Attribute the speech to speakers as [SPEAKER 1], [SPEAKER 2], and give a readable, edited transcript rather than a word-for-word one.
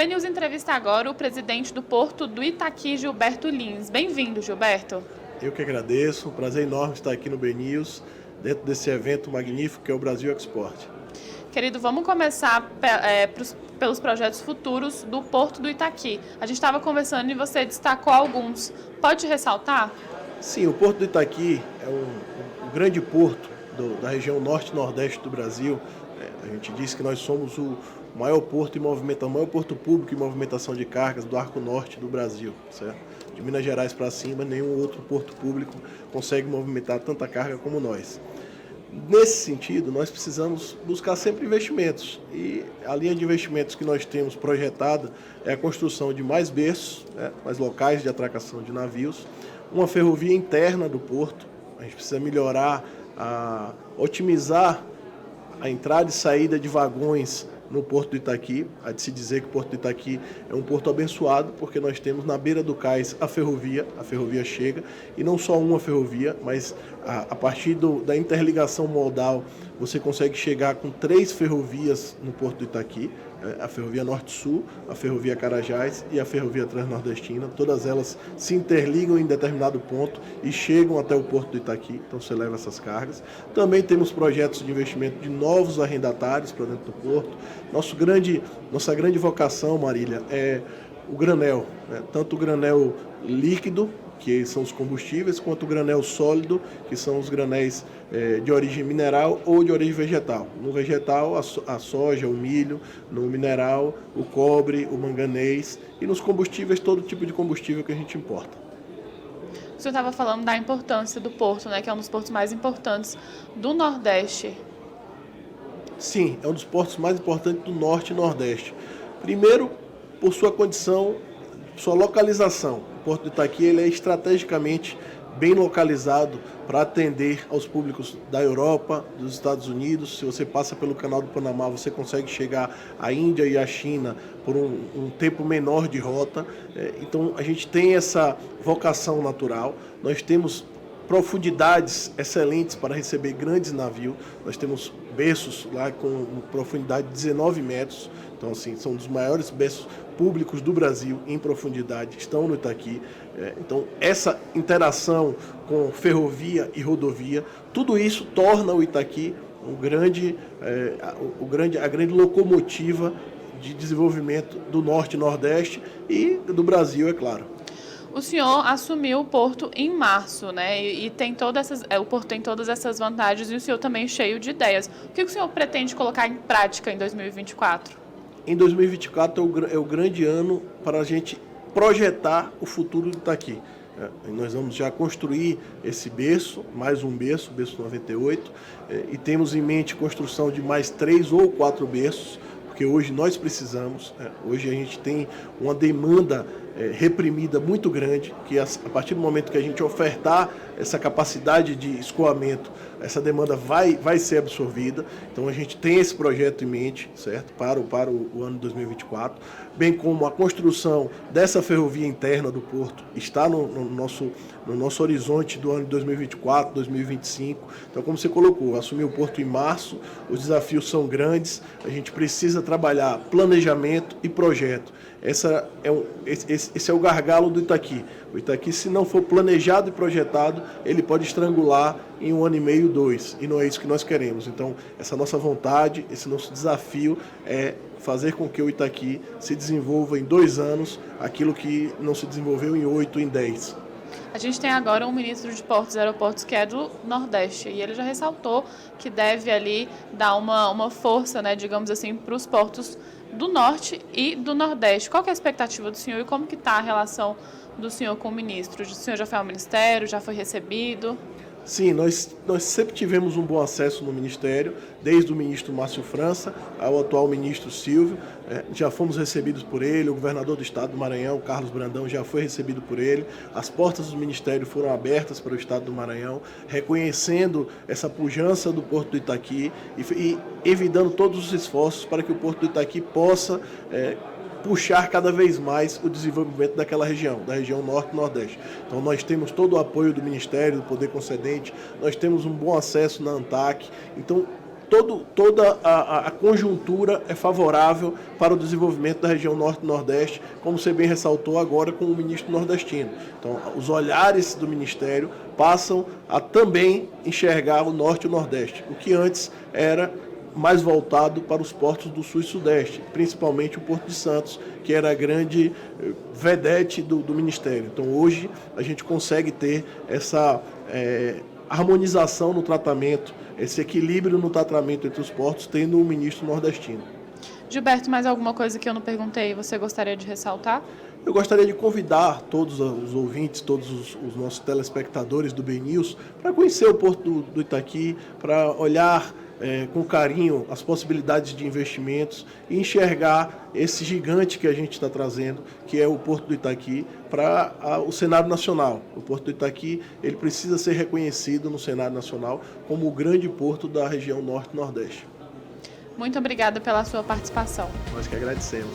[SPEAKER 1] BNews entrevista agora o presidente do Porto do Itaqui, Gilberto Lins. Bem-vindo, Gilberto.
[SPEAKER 2] Eu que agradeço, um prazer enorme estar aqui no BNews, dentro desse evento magnífico que é o Brasil Export.
[SPEAKER 1] Querido, vamos começar pelos projetos futuros do Porto do Itaqui. A gente estava conversando e você destacou alguns. Pode ressaltar?
[SPEAKER 2] Sim, o Porto do Itaqui é um grande porto da região norte e nordeste do Brasil. A gente diz que nós somos o maior porto o maior porto público em movimentação de cargas do arco norte do Brasil, certo? De Minas Gerais para cima, nenhum outro porto público consegue movimentar tanta carga como nós. Nesse sentido, nós precisamos buscar sempre investimentos, e a linha de investimentos que nós temos projetada é a construção de mais berços, mais locais de atracação de navios, uma ferrovia interna do porto. A gente precisa melhorar, otimizar a entrada e saída de vagões no Porto do Itaqui. Há de se dizer que o Porto do Itaqui é um porto abençoado, porque nós temos na beira do cais a ferrovia chega, e não só uma ferrovia, mas a partir da interligação modal, você consegue chegar com 3 ferrovias no Porto do Itaqui, a ferrovia Norte-Sul, a ferrovia Carajás e a ferrovia Transnordestina. Todas elas se interligam em determinado ponto e chegam até o Porto do Itaqui, então você leva essas cargas. Também temos projetos de investimento de novos arrendatários para dentro do porto. Nossa grande vocação, Marília, é o granel, tanto o granel líquido, que são os combustíveis, quanto o granel sólido, que são os granéis de origem mineral ou de origem vegetal. No vegetal, a soja, o milho; no mineral, o cobre, o manganês; e nos combustíveis, todo tipo de combustível que a gente importa.
[SPEAKER 1] O senhor estava falando da importância do porto, que é um dos portos mais importantes do Nordeste.
[SPEAKER 2] Sim, é um dos portos mais importantes do Norte e Nordeste. Primeiro, por sua condição, sua localização. O Porto do Itaqui ele é estrategicamente bem localizado para atender aos públicos da Europa, dos Estados Unidos. Se você passa pelo Canal do Panamá, você consegue chegar à Índia e à China por um tempo menor de rota. Então, a gente tem essa vocação natural. Nós temos profundidades excelentes para receber grandes navios. Nós temos berços lá com profundidade de 19 metros. Então, assim, são dos maiores berços públicos do Brasil em profundidade, estão no Itaqui. Então, essa interação com ferrovia e rodovia, tudo isso torna o Itaqui a grande locomotiva de desenvolvimento do Norte e Nordeste e do Brasil, é claro.
[SPEAKER 1] O senhor assumiu o Porto em março, E tem o Porto tem todas essas vantagens, e o senhor também cheio de ideias. O que o senhor pretende colocar em prática em 2024?
[SPEAKER 2] Em 2024 é o grande ano para a gente projetar o futuro do Itaqui. Nós vamos já construir esse berço, mais um berço, o berço 98, e temos em mente construção de mais 3 ou 4 berços, porque hoje nós precisamos. Hoje a gente tem uma demanda reprimida muito grande, que a partir do momento que a gente ofertar essa capacidade de escoamento, essa demanda vai ser absorvida. Então a gente tem esse projeto em mente, certo? Para o ano de 2024, bem como a construção dessa ferrovia interna do porto está no nosso horizonte do ano de 2024, 2025. Então, como você colocou, assumir o porto em março, os desafios são grandes, a gente precisa trabalhar planejamento e projeto. Esse é o gargalo do Itaqui. O Itaqui, se não for planejado e projetado, ele pode estrangular em 1 ano e meio, 2, e não é isso que nós queremos. Então, essa nossa vontade, esse nosso desafio é fazer com que o Itaqui se desenvolva em 2 anos aquilo que não se desenvolveu em 8, em 10.
[SPEAKER 1] A gente tem agora um ministro de Portos e Aeroportos que é do Nordeste, e ele já ressaltou que deve ali dar uma força, digamos assim, para os portos do Norte e do Nordeste. Qual que é a expectativa do senhor e como que está a relação do senhor com o ministro? O senhor já foi ao ministério, já foi recebido?
[SPEAKER 2] Sim, nós sempre tivemos um bom acesso no Ministério, desde o ministro Márcio França ao atual ministro Silvio. Já fomos recebidos por ele, o governador do estado do Maranhão, Carlos Brandão, já foi recebido por ele. As portas do Ministério foram abertas para o estado do Maranhão, reconhecendo essa pujança do Porto do Itaqui e evitando todos os esforços para que o Porto do Itaqui possa puxar cada vez mais o desenvolvimento daquela região, da região Norte e Nordeste. Então nós temos todo o apoio do Ministério, do Poder Concedente, nós temos um bom acesso na ANTAC. Então toda a conjuntura é favorável para o desenvolvimento da região Norte e Nordeste, como você bem ressaltou agora com o ministro nordestino. Então, os olhares do Ministério passam a também enxergar o Norte e o Nordeste, o que antes era mais voltado para os portos do Sul e Sudeste, principalmente o Porto de Santos, que era a grande vedete do Ministério. Então, hoje, a gente consegue ter essa harmonização no tratamento, esse equilíbrio no tratamento entre os portos, tendo um ministro nordestino.
[SPEAKER 1] Gilberto, mais alguma coisa que eu não perguntei você gostaria de ressaltar?
[SPEAKER 2] Eu gostaria de convidar todos os ouvintes, todos os nossos telespectadores do BNews para conhecer o Porto do Itaqui, para olhar com carinho as possibilidades de investimentos e enxergar esse gigante que a gente está trazendo, que é o Porto do Itaqui, para o cenário nacional. O Porto do Itaqui ele precisa ser reconhecido no cenário nacional como o grande porto da região Norte e Nordeste.
[SPEAKER 1] Muito obrigada pela sua participação.
[SPEAKER 2] Nós que agradecemos.